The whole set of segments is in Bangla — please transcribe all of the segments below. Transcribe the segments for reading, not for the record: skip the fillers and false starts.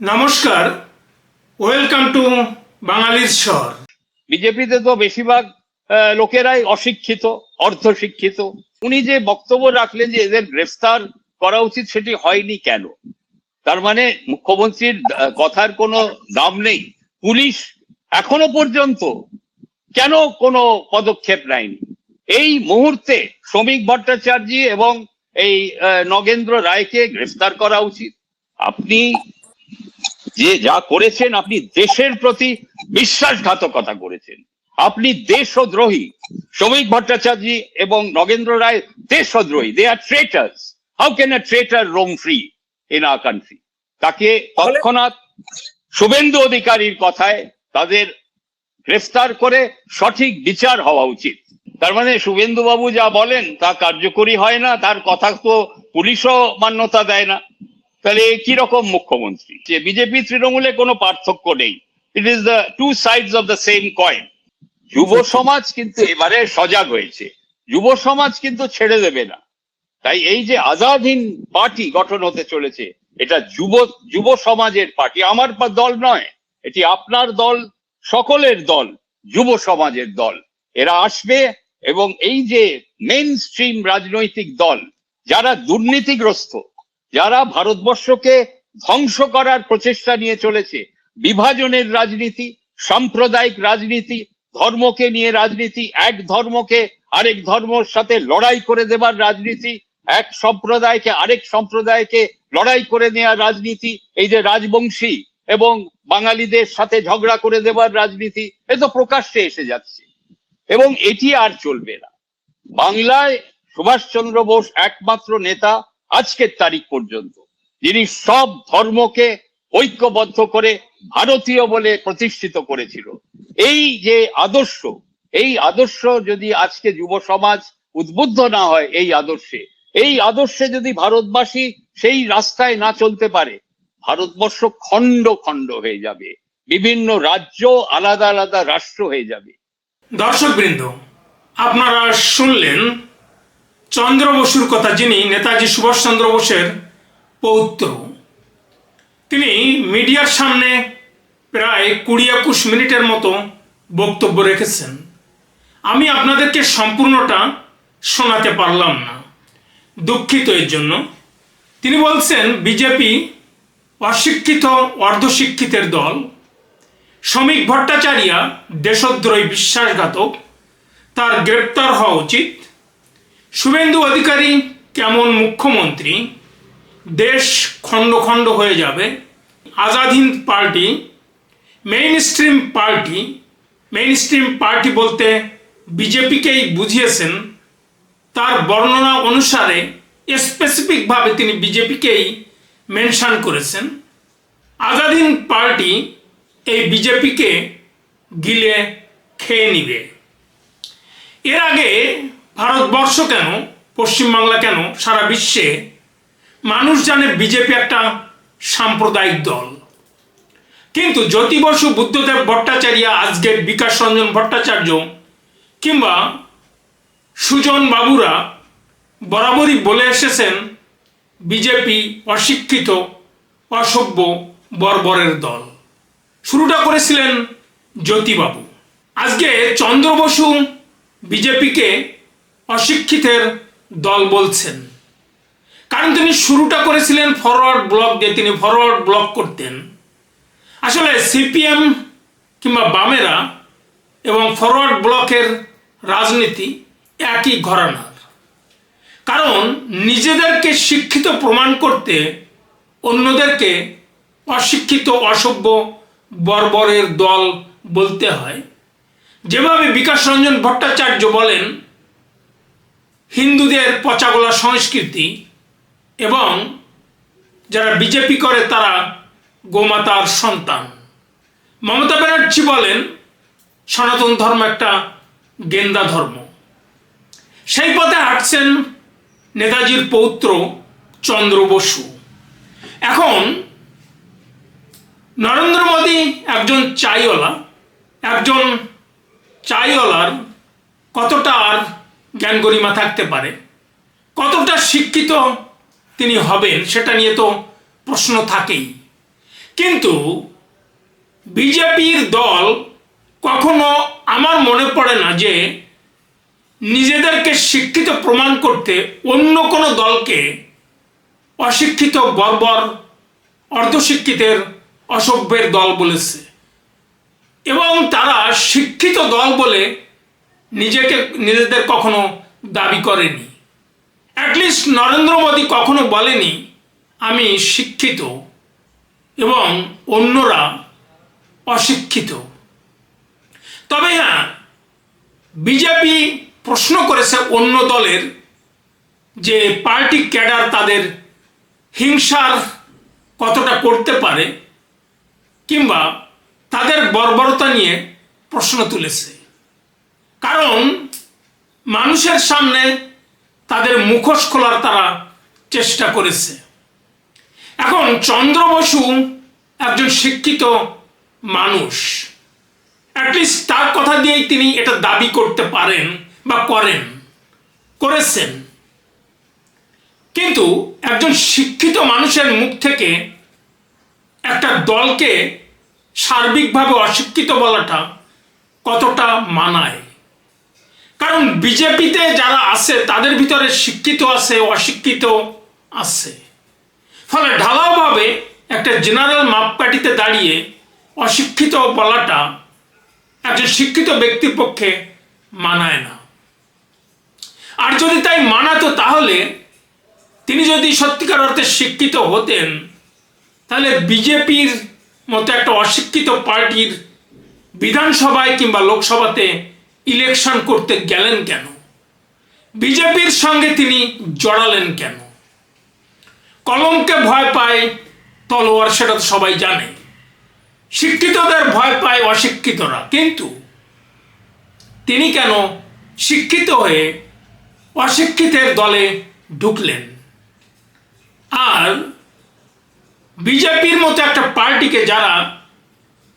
নমস্কার, ওয়েলকাম টু বাঙালির স্বর। বিজেপিতে তো বেশিরভাগ লোকেরাই অশিক্ষিত, অর্ধশিক্ষিত। উনি যে বক্তব্য রাখলেন যে এদের গ্রেফতার করা উচিত, সেটি হয়নি কেন? তার মানে মুখ্যমন্ত্রীর কথার কোনো দাম নেই। পুলিশ এখনো পর্যন্ত কেন কোনো পদক্ষেপ নেয়নি? এই মুহূর্তে শ্রমিক ভট্টাচার্য এবং এই নগেন্দ্র রায়কে গ্রেফতার করা উচিত। আপনি যে যা করেছেন, আপনি দেশের প্রতি বিশ্বাসঘাতকতা করেছেন, আপনি দেশদ্রোহী। শ্রমিক ভট্টাচার্য এবং নগেন্দ্র রায় দেশদ্রোহী। They are traitors. How can a traitor roam free in our country? তাকে তৎক্ষণাৎ শুভেন্দু অধিকারীর কথায় তাদের গ্রেফতার করে সঠিক বিচার হওয়া উচিত। তার মানে শুভেন্দু বাবু যা বলেন তা কার্যকরী হয় না, তার কথা তো পুলিশও মান্যতা দেয় না। তাহলে কি রকম মুখ্যমন্ত্রী? যে বিজেপি তৃণমূলে কোনো পার্থক্য নেই, it is the two sides of the same coin. যুব সমাজ কিন্তু এবারে সজাগ হয়েছে, যুব সমাজ কিন্তু ছেড়ে দেবে না। তাই এই যে আজাদ হিন্দ পার্টি গঠন হতে চলেছে, এটা যুব সমাজের পার্টি, আমার দল নয়, এটি আপনার দল, সকলের দল, যুব সমাজের দল। এরা আসবে এবং এই যে মেইন স্ট্রিম রাজনৈতিক দল, যারা দুর্নীতিগ্রস্ত, যারা ভারতবর্ষকে ধ্বংস করার প্রচেষ্টা নিয়ে চলেছে, বিভাজনের রাজনীতি, সাম্প্রদায়িক রাজনীতি, ধর্মকে নিয়ে রাজনীতি, এক ধর্মকে আরেক ধর্মের সাথে লড়াই করে দেবার রাজনীতি, এক সম্প্রদায়কে আরেক সম্প্রদায়কে লড়াই করে নেওয়ার রাজনীতি, এই যে রাজবংশী এবং বাঙালিদের সাথে ঝগড়া করে দেবার রাজনীতি, এ তো প্রকাশ্যে এসে যাচ্ছে এবং এটি আর চলবে না। বাংলায় সুভাষচন্দ্র বোস একমাত্র নেতা আজকের তারিখ পর্যন্ত, যিনি সব ধর্মকে ঐক্যবদ্ধ করে ভারতীয় বলে প্রতিষ্ঠিত করেছিল। এই যে আদর্শ, এই আদর্শ যদি আজকে যুব সমাজ উদ্বুদ্ধ না হয়, এই আদর্শে যদি ভারতবাসী সেই রাস্তায় না চলতে পারে, ভারতবর্ষ খণ্ড খণ্ড হয়ে যাবে, বিভিন্ন রাজ্য আলাদা আলাদা রাষ্ট্র হয়ে যাবে। দর্শকবৃন্দ, আপনারা শুনলেন চন্দ্র বসুর কথা, যিনি নেতাজি সুভাষচন্দ্র বোসের পৌত্র। তিনি মিডিয়ার সামনে প্রায় 20-21 মিনিটের মতো বক্তব্য রেখেছেন। আমি আপনাদেরকে সম্পূর্ণটা শোনাতে পারলাম না, দুঃখিত এর জন্য। তিনি বলছেন বিজেপি অশিক্ষিত অর্ধশিক্ষিতের দল, শ্রমিক ভট্টাচার্য দেশদ্রোহী বিশ্বাসঘাতক, তার গ্রেপ্তার হওয়া উচিত। শুভেন্দু অধিকারী কেমন মুখ্যমন্ত্রী, দেশ খণ্ড খণ্ড হয়ে যাবে। Azad Hind party main stream party বলতে বিজেপিকেই বুঝিয়েছেন। তার বর্ণনা অনুসারে স্পেসিফিকভাবে তিনি বিজেপিকেই মেনশন করেছেন। আজাদ হিন্দ পার্টি এই বিজেপিকে গিলে খেয়ে নিবে। এর আগে ভারতবর্ষ কেন, পশ্চিমবাংলা কেন, সারা বিশ্বে মানুষ জানে বিজেপি একটা সাম্প্রদায়িক দল। কিন্তু জ্যোতি বসু, বুদ্ধদেব ভট্টাচার্য, আজকের বিকাশ রঞ্জন ভট্টাচার্য কিংবা সুজন বাবুরা বরাবরই বলে এসেছেন বিজেপি অশিক্ষিত, অসভ্য, বর্বরের দল। শুরুটা করেছিলেন জ্যোতিবাবু। আজকে চন্দ্র বসু বিজেপিকে অশিক্ষিতের দল বলছেন, কারণ তিনি শুরুটা করেছিলেন ফরওয়ার্ড ব্লক দিয়ে। তিনি ফরওয়ার্ড ব্লক করতেন। আসলে সিপিএম কিংবা বামেরা এবং ফরওয়ার্ড ব্লকের রাজনীতি একই ঘরানার। কারণ নিজেদেরকে শিক্ষিত প্রমাণ করতে অন্যদেরকে অশিক্ষিত, অসভ্য, বর্বরের দল বলতে হয়। যেভাবে বিকাশ রঞ্জন ভট্টাচার্য বলেন হিন্দুদের পচাগোলা সংস্কৃতি, এবং যারা বিজেপি করে তারা গোমাতার সন্তান। মমতা ব্যানার্জি বলেন সনাতন ধর্ম একটা গেন্দা ধর্ম। সেই পথে হাঁটছেন নেতাজির পৌত্র চন্দ্র বসু। এখন নরেন্দ্র মোদী একজন চাইওয়ালার কতটা আর জ্ঞান গরিমা থাকতে পারে, কতটা শিক্ষিত তিনি হবেন, সেটা নিয়ে তো প্রশ্ন থাকেই। কিন্তু বিজেপির দল কখনো আমার মনে পড়ে না যে নিজেদেরকে শিক্ষিত প্রমাণ করতে অন্য কোনো দলকে অশিক্ষিত, বর্বর, অর্ধশিক্ষিতের, অসভ্যের দল বলেছে এবং তারা শিক্ষিত দল বলে নিজেদের কখনো দাবি করেনি। অ্যাটলিস্ট নরেন্দ্র মোদী কখনো বলেনি আমি শিক্ষিত এবং অন্যরা অশিক্ষিত। তবে হ্যাঁ, বিজেপি প্রশ্ন করেছে অন্য দলের যে পার্টি ক্যাডার তাদের হিংসার কতটা করতে পারে কিংবা তাদের বর্বরতা নিয়ে প্রশ্ন তুলেছে, কারণ মানুষের সামনে তাদের মুখোশ খোলার তারা চেষ্টা করেছে। এখন চন্দ্র বসু একজন শিক্ষিত মানুষ, অ্যাটলিস্ট তার কথা দিয়েই তিনি এটা দাবি করতে পারেন বা করেছেন। কিন্তু একজন শিক্ষিত মানুষের মুখ থেকে একটা দলকে সার্বিকভাবে অশিক্ষিত বলাটা কতটা মানায়? কারণ বিজেপিতে যারা আছে তাদের ভিতরে শিক্ষিত আছে, অশিক্ষিত আছে, ফলে ঢালাওভাবে একটা জেনারেল মাপকাঠিতে দাঁড়িয়ে অশিক্ষিত বলাটা একজন শিক্ষিত ব্যক্তির পক্ষে মানায় না। আর যদি তাই মানাতো তাহলে তিনি যদি সত্যিকার অর্থে শিক্ষিত হতেন তাহলে বিজেপির মতো একটা অশিক্ষিত পার্টির বিধানসভায় কিংবা লোকসভাতে ইলেকশন করতে গেলেন কেন? বিজেপির সঙ্গে তিনি জড়ালেন কেন? কলমকে ভয় পায় তলোয়ার, সেটা তো সবাই জানে। শিক্ষিতদের ভয় পায় অশিক্ষিতরা, কিন্তু তিনি কেন শিক্ষিত হয়ে অশিক্ষিতের দলে ঢুকলেন? আর বিজেপির মতো একটা পার্টিকে যারা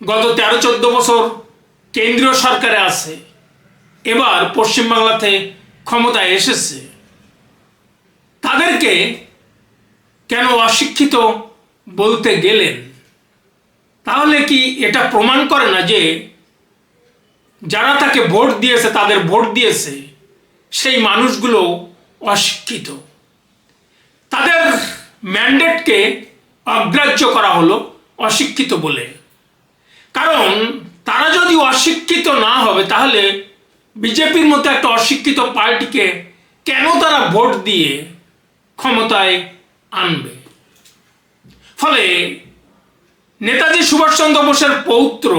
গত 13-14 বছর কেন্দ্রীয় সরকারে আছে, এবার পশ্চিমবাংলাতে ক্ষমতায় এসেছে, তাদেরকে কেন অশিক্ষিত বলতে গেলেন? তাহলে কি এটা প্রমাণ করে না যে যারা তাকে ভোট দিয়েছে, তাদের ভোট দিয়েছে সেই মানুষগুলো অশিক্ষিত? তাদের ম্যান্ডেটকে অগ্রাহ্য করা হলো অশিক্ষিত বলে। কারণ তারা যদি অশিক্ষিত না হবে তাহলে বিজেপির মতো একটা অশিক্ষিত পার্টিকে কেন তারা ভোট দিয়ে ক্ষমতায় আনবে? ফলে নেতাজি সুভাষচন্দ্র বোসের পৌত্র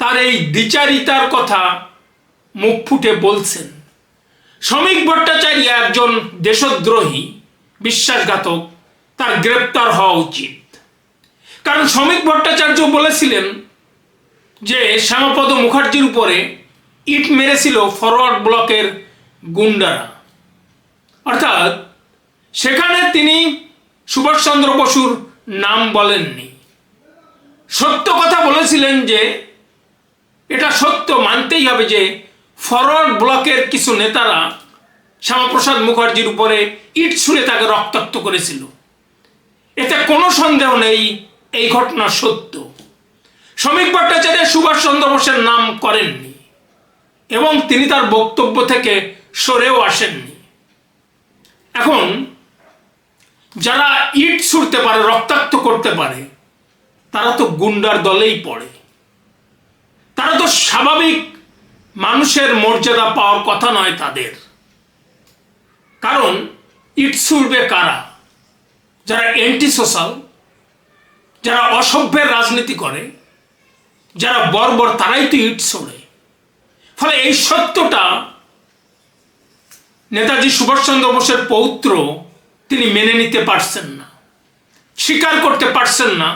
তার এই দ্বিচারিতার কথা মুখ ফুটে বলছেন। শ্রমিক ভট্টাচার্য একজন দেশদ্রোহী, বিশ্বাসঘাতক, তার গ্রেপ্তার হওয়া উচিত। কারণ শ্রমিক ভট্টাচার্য বলেছিলেন যে শ্যামাপদ মুখার্জির উপরে ইট মেরেছিল ফরওয়ার্ড ব্লকের গুন্ডারা, অর্থাৎ সেখানে তিনি সুভাষচন্দ্র বসুর নাম বলেননি। সত্য কথা বলেছিলেন যে এটা সত্য, মানতেই হবে যে ফরওয়ার্ড ব্লকের কিছু নেতারা শ্যামাপ্রসাদ মুখার্জির উপরে ইট ছুঁড়ে তাকে রক্তাক্ত করেছিল। এতে কোনো সন্দেহ নেই, এই ঘটনা সত্য। শ্রমিক ভট্টাচার্য সুভাষচন্দ্র বোসের নাম করেননি এবং তিনি তার বক্তব্য থেকে সরেও আসেননি। এখন যারা ইট ছুঁড়তে পারে, রক্তাক্ত করতে পারে, তারা তো গুন্ডার দলেই পড়ে। তারা তো স্বাভাবিক মানুষের মর্যাদা পাওয়ার কথা নয় তাদের। কারণ ইট ছুঁড়বে কারা? যারা অ্যান্টি সোশ্যাল, যারা অসভ্যের রাজনীতি করে, যারা বর্বর, তারাই তো ইট ছোড়ে। ফলে এই সত্যটা নেতাজি সুভাষচন্দ্র বোসের পৌত্র তিনি মেনে নিতে পারছেন না, স্বীকার করতে পারছেন না।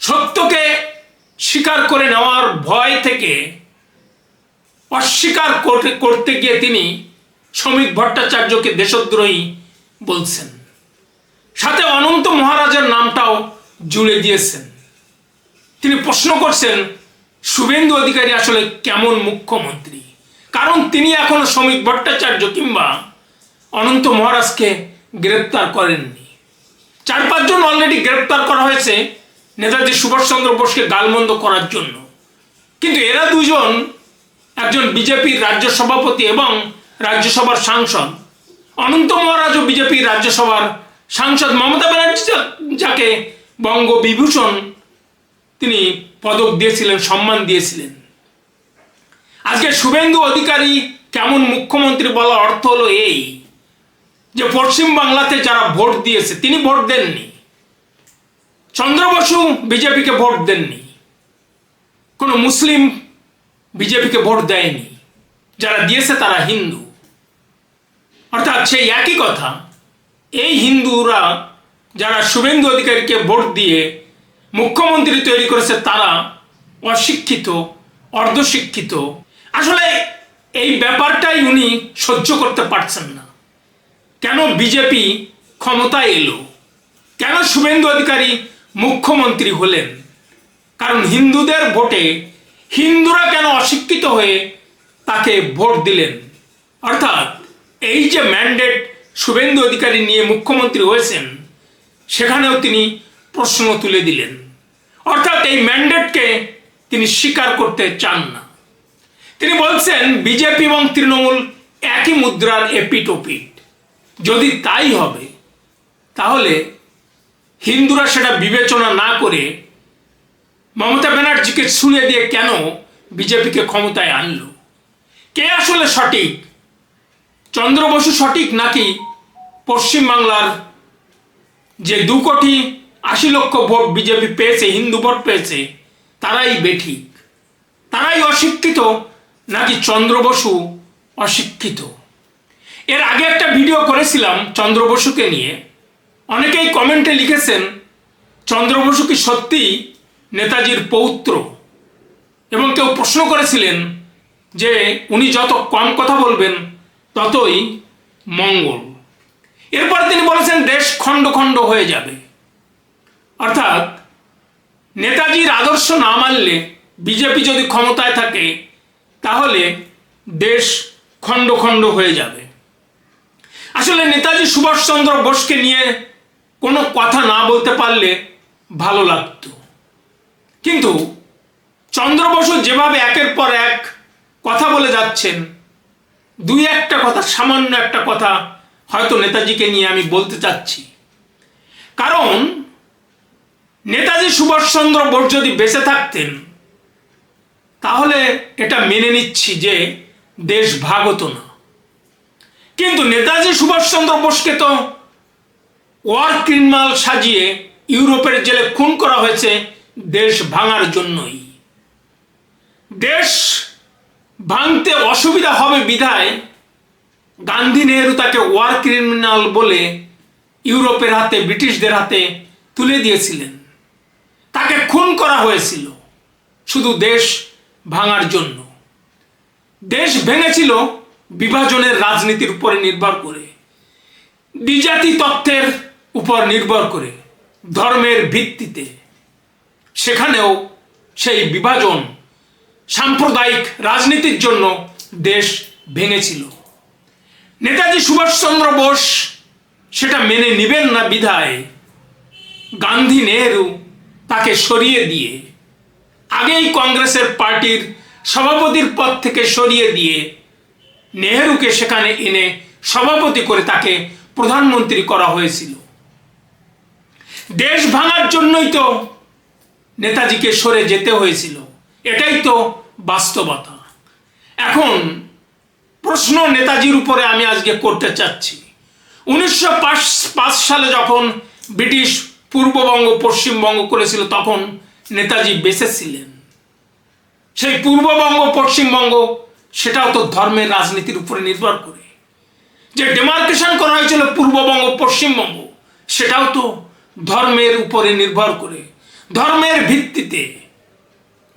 সত্যকে স্বীকার করে নেওয়ার ভয় থেকে অস্বীকার করতে গিয়ে তিনি শ্রমিক ভট্টাচার্যকে দেশদ্রোহী বলছেন, সাথে অনন্ত মহারাজের নামটাও জুড়ে দিয়েছেন। তিনি প্রশ্ন করছেন শুভেন্দু অধিকারী আসলে কেমন মুখ্যমন্ত্রী, কারণ তিনি এখনো শ্রমিক ভট্টাচার্য কিংবা অনন্ত মহারাজকে গ্রেপ্তার করেননি। 4-5 জন অলরেডি গ্রেপ্তার করা হয়েছে নেতাজি সুভাষচন্দ্র বোসকে গালমন্দ করার জন্য। কিন্তু এরা দুজন, একজন বিজেপির রাজ্য সভাপতি এবং রাজ্যসভার সাংসদ, অনন্ত মহারাজও বিজেপির রাজ্যসভার সাংসদ, মমতা ব্যানার্জি যাকে বঙ্গবিভূষণ তিনি পদক দিয়েছিলেন, সম্মান দিয়েছিলেন। আজকে শুভেন্দু অধিকারী কেমন মুখ্যমন্ত্রী বলার অর্থ হলো এই যে পশ্চিম বাংলাতে যারা ভোট দিয়েছে তিনি ভোট দেননি, চন্দ্র বসু বিজেপিকে ভোট দেননি, কোনো মুসলিম বিজেপিকে ভোট দেয়নি, যারা দিয়েছে তারা হিন্দু। অর্থাৎ সেই একই কথা, এই হিন্দুরা যারা শুভেন্দু অধিকারীকে ভোট দিয়ে মুখ্যমন্ত্রী তৈরি করেছে তারা অশিক্ষিত, অর্ধশিক্ষিত। আসলে এই ব্যাপারটাই উনি সহ্য করতে পারছেন না। কেন বিজেপি ক্ষমতায় এলো, কেন শুভেন্দু অধিকারী মুখ্যমন্ত্রী হলেন? কারণ হিন্দুদের ভোটে হিন্দুরা কেন অশিক্ষিত হয়ে তাকে ভোট দিলেন? অর্থাৎ এই যে ম্যান্ডেট শুভেন্দু অধিকারী নিয়ে মুখ্যমন্ত্রী হয়েছেন, সেখানেও তিনি প্রশ্ন তুলে দিলেন। অর্থাৎ এই ম্যান্ডেটকে তিনি স্বীকার করতে চান না। তিনি বলছেন বিজেপি এবং তৃণমূল একই মুদ্রার এপিঠ ওপিঠ। যদি তাই হবে তাহলে হিন্দুরা সেটা বিবেচনা না করে মমতা ব্যানার্জিকে ছুঁড়ে দিয়ে কেন বিজেপিকে ক্ষমতায় আনলো? কে আসলে সঠিক, চন্দ্র বসু সঠিক নাকি পশ্চিমবাংলার যে 2,80,00,000 ভোট বিজেপি পেয়েছে, হিন্দু ভোট পেয়েছে, তারাই বেঠিক? তারাই অশিক্ষিত নাকি চন্দ্র বসু অশিক্ষিত? এর আগে একটা ভিডিও করেছিলাম চন্দ্র বসুকে নিয়ে। অনেকেই কমেন্টে লিখেছেন চন্দ্র বসু কি সত্যি নেতাজির পৌত্র, এবং কেউ প্রশ্ন করেছিলেন যে উনি যত কম কথা বলবেন ততই মঙ্গল। এরপর তিনি বলেছেন দেশ খণ্ড খণ্ড হয়ে যাবে। অর্থাৎ নেতাজির আদর্শ না মানলে, বিজেপি যদি ক্ষমতায় থাকে তাহলে দেশ খণ্ড খণ্ড হয়ে যাবে। আসলে নেতাজি সুভাষচন্দ্র বোসকে নিয়ে কোনো কথা না বলতে পারলে ভালো লাগতো, কিন্তু চন্দ্র বসু যেভাবে একের পর এক কথা বলে যাচ্ছেন, দুই একটা কথা, সামান্য একটা কথা হয়তো নেতাজিকে নিয়ে আমি বলতে চাচ্ছি। কারণ নেতাজি সুভাষচন্দ্র বোস যদি বেঁচে থাকতেন তাহলে এটা মেনে নিচ্ছি যে দেশ ভাগ হতো না। কিন্তু নেতাজি সুভাষচন্দ্র বোসকে তো ওয়ার ক্রিমিনাল সাজিয়ে ইউরোপের জেলে খুন করা হয়েছে দেশ ভাঙার জন্যই। দেশ ভাঙতে অসুবিধা হবে বিধায় গান্ধী নেহেরু তাকে ওয়ার ক্রিমিনাল বলে ইউরোপের হাতে, ব্রিটিশদের হাতে তুলে দিয়েছিলেন। তাকে খুন করা হয়েছিল শুধু দেশ ভাঙার জন্য। দেশ ভেঙেছিল বিভাজনের রাজনীতির উপরে নির্ভর করে, দ্বিজাতি তত্ত্বের উপর নির্ভর করে, ধর্মের ভিত্তিতে। সেখানেও সেই বিভাজন সাম্প্রদায়িক রাজনীতির জন্য দেশ ভেঙেছিল। নেতাজি সুভাষচন্দ্র বোস সেটা মেনে নেবেন না বিধায় গান্ধী নেহেরু তাকে সরিয়ে দিয়ে, আগেই কংগ্রেসের পার্টির সভাপতির পদ থেকে সরিয়ে দিয়ে নেহেরুকে সেখানে এনে সভাপতি করে তাকে প্রধানমন্ত্রী করা হয়েছিল। দেশ ভাঙার জন্যই তো নেতাজিকে সরে যেতে হয়েছিল। এটাই তো বাস্তবতা। এখন প্রশ্ন নেতাজির উপরে আমি আজকে করতে চাচ্ছি। 1905 সালে যখন ব্রিটিশ পূর্ববঙ্গ পশ্চিমবঙ্গ করেছিল তখন নেতাজি বেঁচে ছিলেন। সেই পূর্ববঙ্গ পশ্চিমবঙ্গ সেটাও তো ধর্মের রাজনীতির উপরে নির্ভর করে। যে ডেমার্কেশন করা হয়েছিল পূর্ববঙ্গ পশ্চিমবঙ্গ, সেটাও তো ধর্মের উপরে নির্ভর করে, ধর্মের ভিত্তিতে।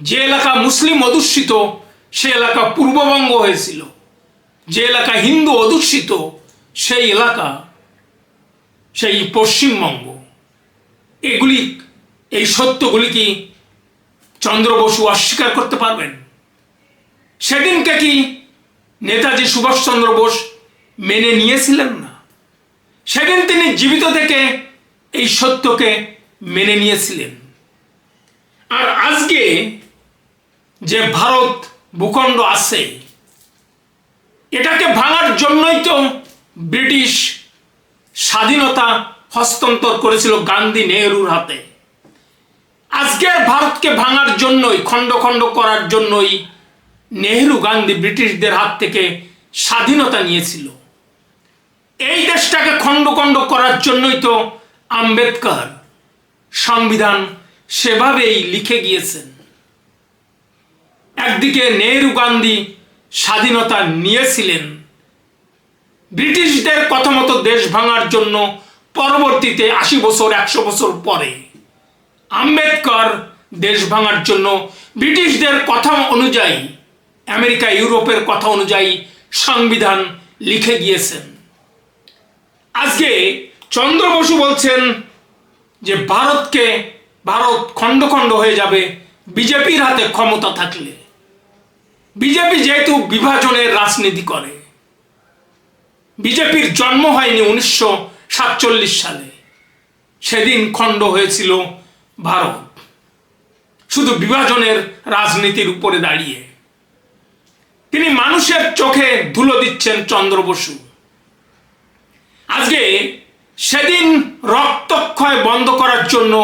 যে এলাকা মুসলিম অধ্যুষিত সে এলাকা পূর্ববঙ্গ হয়েছিল, যে এলাকা হিন্দু অধ্যুষিত সেই এলাকা সেই পশ্চিমবঙ্গ। এগুলি, এই সত্যগুলি কি চন্দ্র বসু অস্বীকার করতে পারবেন? সেদিনকে কি নেতাজি সুভাষচন্দ্র বোস মেনে নিয়েছিলেন না? সেদিন তিনি জীবিত থেকে এই সত্যকে মেনে নিয়েছিলেন। আর আজকে যে ভারত ভূখণ্ড আছে, এটাকে ভাঙার জন্যই তো ব্রিটিশ স্বাধীনতা হস্তান্তর করেছিল গান্ধী নেহরুর হাতে। আজকের ভারতকে ভাঙার জন্যই, খণ্ড খণ্ড করার জন্যই নেহরু গান্ধী ব্রিটিশদের হাত থেকে স্বাধীনতা নিয়েছিল। এই দেশটাকে খণ্ড খণ্ড করার জন্যই তো আম্বেদকর সংবিধান সেভাবেই লিখে গিয়েছেন। একদিকে নেহরু গান্ধী স্বাধীনতা নিয়েছিলেন ব্রিটিশদের কথা মতো দেশ ভাঙার জন্য, পরবর্তীতে 80 বছর 100 বছর পরে আম্বেদকর দেশ ভাঙার জন্য ব্রিটিশদের কথা অনুযায়ী, আমেরিকা ইউরোপের কথা অনুযায়ী সংবিধান লিখে গিয়েছেন। আজকে চন্দ্র বসু বলছেন যে ভারত খণ্ড খণ্ড হয়ে যাবে বিজেপির হাতে ক্ষমতা থাকলে। বিজেপি যেহেতু বিভাজনের রাজনীতি করে, বিজেপির জন্ম হয়নি 1947 সালে, সেদিন খণ্ড হয়েছিল ভারত শুধু বিভাজনের রাজনীতির উপরে দাঁড়িয়ে। তিনি মানুষের চোখে ধুলো দিচ্ছেন চন্দ্র বসু। আজকে সেদিন রক্তক্ষয় বন্ধ করার জন্য,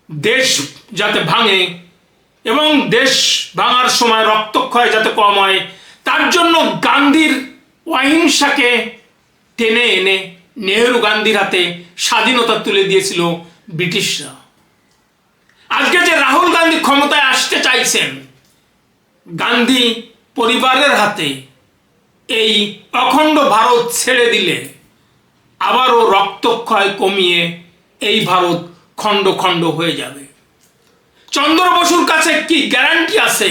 দেশ যাতে ভাঙে এবং দেশ ভাঙার সময় রক্তক্ষয় যাতে কম হয়, তার জন্য গান্ধীর অহিংসাকে টেনে এনে নেহরু গান্ধীর হাতে স্বাধীনতা তুলে দিয়েছিল ব্রিটিশরা। আজকে যে রাহুল গান্ধী ক্ষমতায় আসতে চাইছেন, গান্ধী পরিবারের হাতে এই অখণ্ড ভারত ছেড়ে দিলে আবারও রক্তক্ষয় কমিয়ে এই ভারত খণ্ড খণ্ড হয়ে যাবে। চন্দ্র বসুর কাছে কি গ্যারান্টি আছে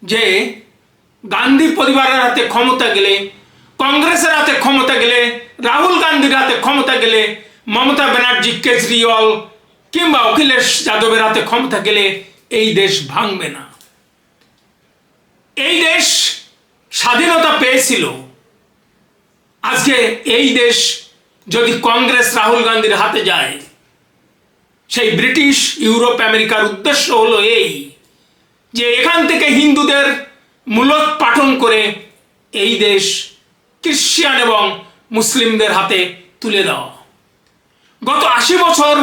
যে গান্ধী পরিবারের হাতে ক্ষমতা গেলে, কংগ্রেসের হাতে ক্ষমতা গেলে, রাহুল গান্ধীর হাতে ক্ষমতা গেলে, মমতা ব্যানার্জি, কেজরিওয়াল কিংবা অখিলেশ যাদবের হাতে ক্ষমতা গেলে এই দেশ ভাঙবে না? এই দেশ স্বাধীনতা পেয়েছিল। আজকে এই দেশ যদি কংগ্রেস রাহুল গান্ধীর হাতে যায়, সেই ব্রিটিশ ইউরোপ আমেরিকার উদ্দেশ্য হলো এই যে এখান থেকে হিন্দুদের মূলোৎপাটন করে এই দেশ খ্রিস্টান এবং মুসলিমদের হাতে তুলে দেওয়া। গত 80 বছর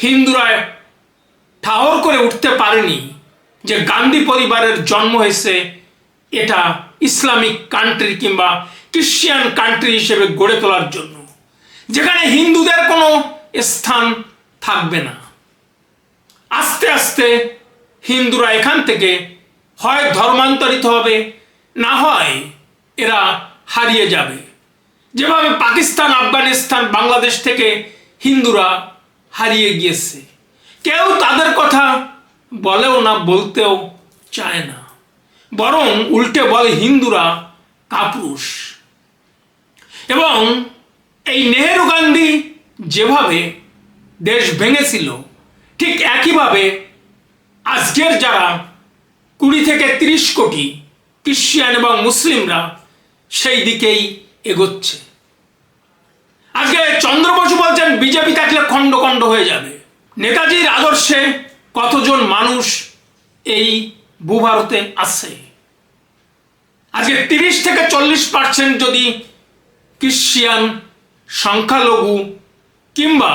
হিন্দুরা ঠাহর করে উঠতে পারেনি যে গান্ধী পরিবারের জন্ম হয়েছে এটা ইসলামিক কান্ট্রি কিংবা খ্রিস্টান কান্ট্রি হিসেবে গড়ে তোলার জন্য, যেখানে হিন্দুদের কোনো স্থান থাকবে না। আস্তে আস্তে হিন্দুরা এখান থেকে হয় ধর্মান্তরিত হবে, না হয় এরা হারিয়ে যাবে। যেভাবে পাকিস্তান, আফগানিস্তান, বাংলাদেশ থেকে হিন্দুরা হারিয়ে গিয়েছে, কেউ তাদের কথা বলেও না, বলতেও চায় না, বরং উল্টে বলে হিন্দুরা কাপুরুষ। এবং এই নেহেরু গান্ধী যেভাবে দেশ ভেঙেছিল, ঠিক একইভাবে আজকের যারা 20 থেকে 30 কোটি খ্রিস্টান এবং মুসলিমরা সেই দিকেই এগোচ্ছে। আজকে চন্দ্র বসু বলছেন বিজেপি থাকলে খণ্ড খণ্ড হয়ে যাবে। নেতাজির আদর্শে কতজন মানুষ এই ভূভারতে আছে? আজকে 30 থেকে 40% যদি খ্রিস্টান সংখ্যালঘু কিংবা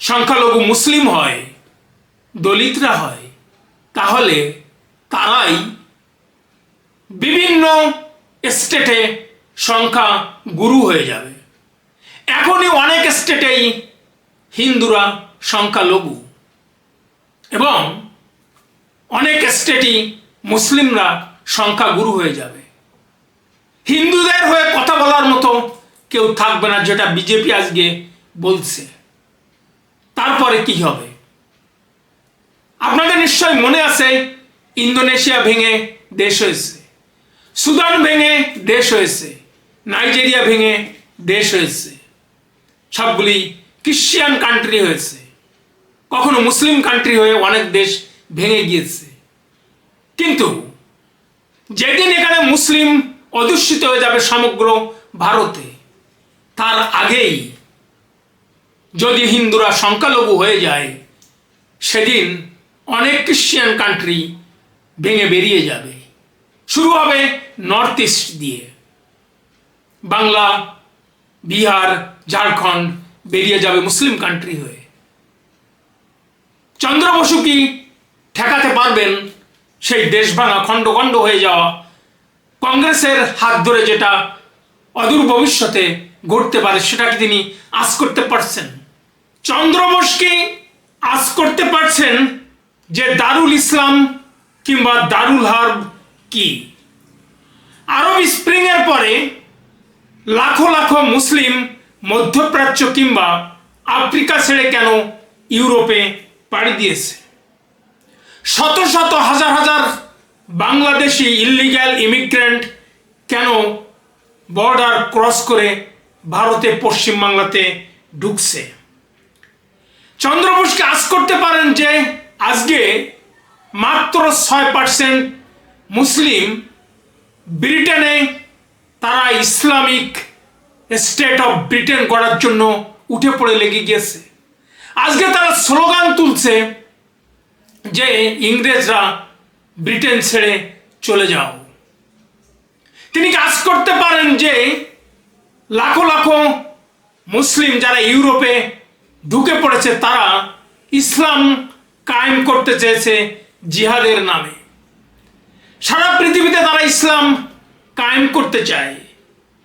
সংখ্যালঘু মুসলিম হয়, দলিতরা হয়, তাহলে তারাই বিভিন্ন স্টেটে সংখ্যা গুরু হয়ে যাবে। এখনই অনেক স্টেটেই হিন্দুরা সংখ্যালঘু এবং অনেক স্টেটই মুসলিমরা সংখ্যাগুরু হয়ে যাবে। হিন্দুদের হয়ে কথা বলার মতো কেউ থাকবে না, যেটা বিজেপি আজকে বলছে। তারপরে কি হবে? আপনাদের নিশ্চয় মনে আছে, ইন্দোনেশিয়া ভেঙে দেশ হয়েছে, সুদান ভেঙে দেশ হয়েছে, নাইজেরিয়া ভেঙে দেশ হয়েছে, সবগুলি খ্রিস্টান কান্ট্রি হয়েছে, কখনো মুসলিম কান্ট্রি হয়ে অনেক দেশ ভেঙে গিয়েছে। কিন্তু যেদিন এখানে মুসলিম অধ্যুষিত হয়ে যাবে সমগ্র ভারতে, তার আগেই যদি হিন্দুরা সংখ্যালঘু হয়ে যায়, সেদিন অনেক খ্রিশ্চান কান্ট্রি ভেঙে বেরিয়ে যাবে। শুরু হবে নর্থ ইস্ট দিয়ে, বাংলা, বিহার, ঝাড়খণ্ড বেরিয়ে যাবে মুসলিম কান্ট্রি হয়ে। চন্দ্র বসু কি ঠেকাতে পারবেন সেই দেশ ভাঙা, খণ্ড খণ্ড হয়ে যাওয়া কংগ্রেসের হাত ধরে যেটা অদূর ভবিষ্যতে ঘটতে পারে, সেটা কি তিনি আঁচ করতে পারছেন? চন্দ্র বোস কি আঁচ করতে পারছেন যে দারুল ইসলাম কিংবা দারুল হার্ব কি? আরব স্প্রিং এর পরে লাখো লাখো মুসলিম মধ্যপ্রাচ্য কিংবা আফ্রিকা ছেড়ে কেন ইউরোপে পাড়ি দিয়েছে? শত শত হাজার হাজার বাংলাদেশি ইল্লিগ্যাল ইমিগ্রেন্ট কেন বর্ডার ক্রস করে ভারতে, পশ্চিমবাংলাতে ঢুকছে? চন্দ্র বোসকে আঁচ করতে পারেন যে আজকে মাত্র 6% মুসলিম ব্রিটেনে তারা ইসলামিক স্টেট অফ ব্রিটেন গড়ার জন্য উঠে পড়ে লেগে গিয়েছে। আজকে তারা স্লোগান তুলছে যে ইংরেজরা ব্রিটেন ছেড়ে চলে যাও। তিনি কাজ করতে পারেন যে লাখো লাখো মুসলিম যারা ইউরোপে ঢুকে পড়েছে, তারা ইসলাম কায়েম করতে চেয়েছে জিহাদের নামে। সারা পৃথিবীতে তারা ইসলাম কায়েম করতে চায়।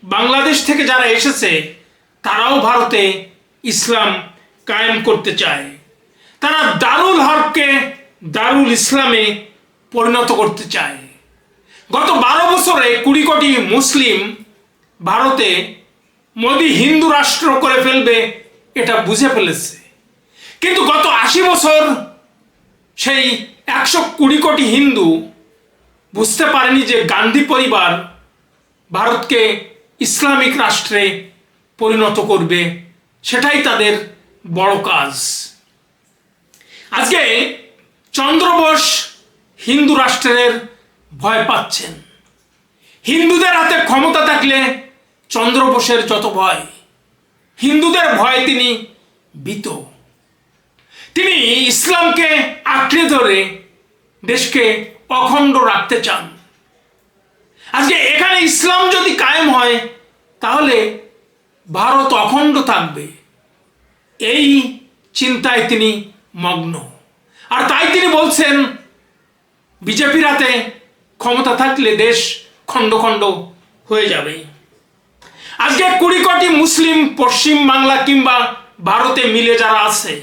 বাংলাদেশ থেকে যারা এসেছে তারাও ভারতে ইসলাম কায়েম করতে চায়। তারা দারুল হরকে দারুল ইসলামে পরিণত করতে চায়। গত 12 বছরে 20 কোটি মুসলিম ভারতে মোদি হিন্দু রাষ্ট্র করে ফেলবে এটা বুঝে ফেলেছে। কিন্তু গত 80 বছর সেই 120 কোটি হিন্দু বুঝতে পারেনি যে গান্ধী পরিবার ভারতকে ইসলামিক রাষ্ট্রে পরিণত করবে, সেটাই তাদের বড় কাজ। আজকে চন্দ্র বোস হিন্দু রাষ্ট্রের ভয় পাচ্ছেন। হিন্দুদের হাতে ক্ষমতা থাকলে চন্দ্র বোসের যত ভয়, হিন্দুদের ভয় তিনি ভীত। তিনি ইসলামকে আঁকড়ে ধরে দেশকে অখণ্ড রাখতে চান। আজকে এখানে ইসলাম যদি কায়েম হয় তাহলে ভারত অখণ্ড থাকবে, এই চিন্তায় তিনি মগ্ন। আর তাই তিনি বলছেন বিজেপির হাতে ক্ষমতা থাকলে দেশ খণ্ড খণ্ড হয়ে যাবে। আজকে 20 কোটি মুসলিম পশ্চিম বাংলা কিংবা ভারতে মিলে যারা আছে,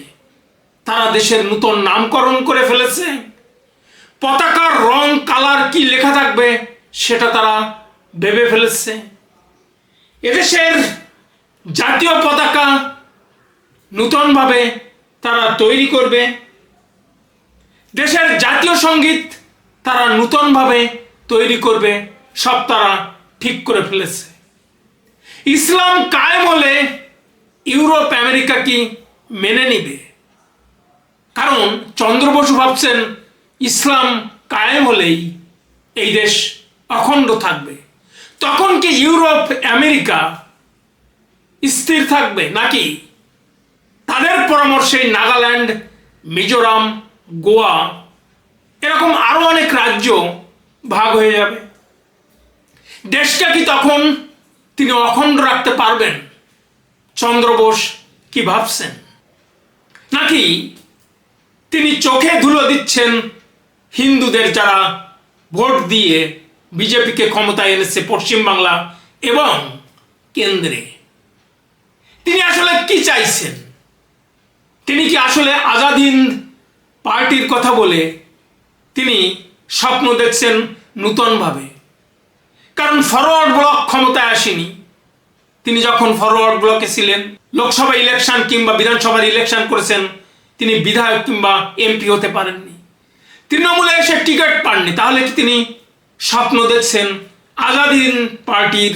তারা দেশের নতুন নামকরণ করে ফেলেছে। পতাকার রং, কালার কি লেখা থাকবে সেটা তারা ভেবে ফেলেছে। এদেশের জাতীয় পতাকা নতুনভাবে তারা তৈরি করবে। দেশের জাতীয় সঙ্গীত তারা নতুনভাবে তৈরি করবে, সব তারা ঠিক করে ফেলেছে। ইসলাম কায়েম হলে ইউরোপ আমেরিকা কি মেনে নিবে? কারণ চন্দ্র বসু ভাবছেন ইসলাম কায়েম হলেই এই দেশ অখণ্ড থাকবে। তখন কি ইউরোপ আমেরিকা স্থির থাকবে, নাকি তাদের পরামর্শে নাগাল্যান্ড, মিজোরাম, গোয়া এরকম আরো অনেক রাজ্য ভাগ হয়ে যাবে? দেশটা কি তখন তিনি অখণ্ড রাখতে পারবেন? চন্দ্র বোস কি ভাবছেন? নাকি তিনি চোখে ধুলো দিচ্ছেন হিন্দুদের যারা ভোট দিয়ে বিজেপিকে ক্ষমতায় এনেছে পশ্চিমবাংলা এবং কেন্দ্রে? তিনি আসলে কি চাইছেন? তিনি কি আসলে আজাদ হিন্দ পার্টির কথা বলে তিনি স্বপ্ন দেখছেন নূতনভাবে? কারণ ফরওয়ার্ড ব্লক ক্ষমতায় আসেনি। তিনি যখন ফরওয়ার্ড ব্লকে ছিলেন, লোকসভা ইলেকশন কিংবা বিধানসভার ইলেকশন করেছেন, তিনি বিধায়ক কিংবা এমপি হতে পারেননি। তৃণমূলে এসে টিকিট পাননি। তাহলে কি তিনি স্বপ্ন দেখছেন আজাদ হিন্দ পার্টির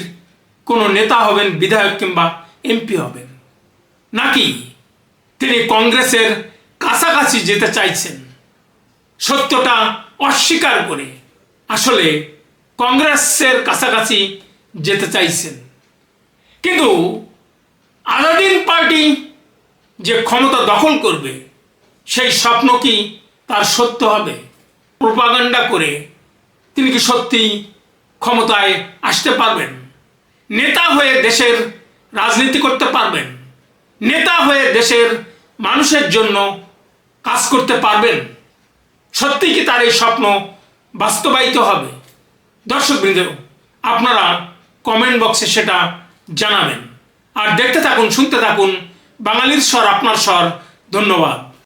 কোনো নেতা হবেন, বিধায়ক কিংবা এমপি হবেন? নাকি তিনি কংগ্রেসের কাছাকাছি যেতে চাইছেন, সত্যটা অস্বীকার করে আসলে কংগ্রেসের কাছাকাছি যেতে চাইছেন? কিন্তু আজাদ হিন্দ পার্টি যে ক্ষমতা দখল করবে, সেই স্বপ্ন কি তার সত্য হবে? প্রোপাগান্ডা করে তিনি কি সত্যি ক্ষমতায় আসতে পারবেন? নেতা হয়ে দেশের রাজনীতি করতে পারবেন? নেতা হয়ে দেশের মানুষের জন্য কাজ করতে পারবেন? সত্যি কি তার এই স্বপ্ন বাস্তবায়িত হবে? দর্শকবৃন্দ, আপনারা কমেন্ট বক্সে সেটা জানাবেন। আর দেখতে থাকুন, শুনতে থাকুন বাঙালির স্বর, আপনার স্বর। ধন্যবাদ।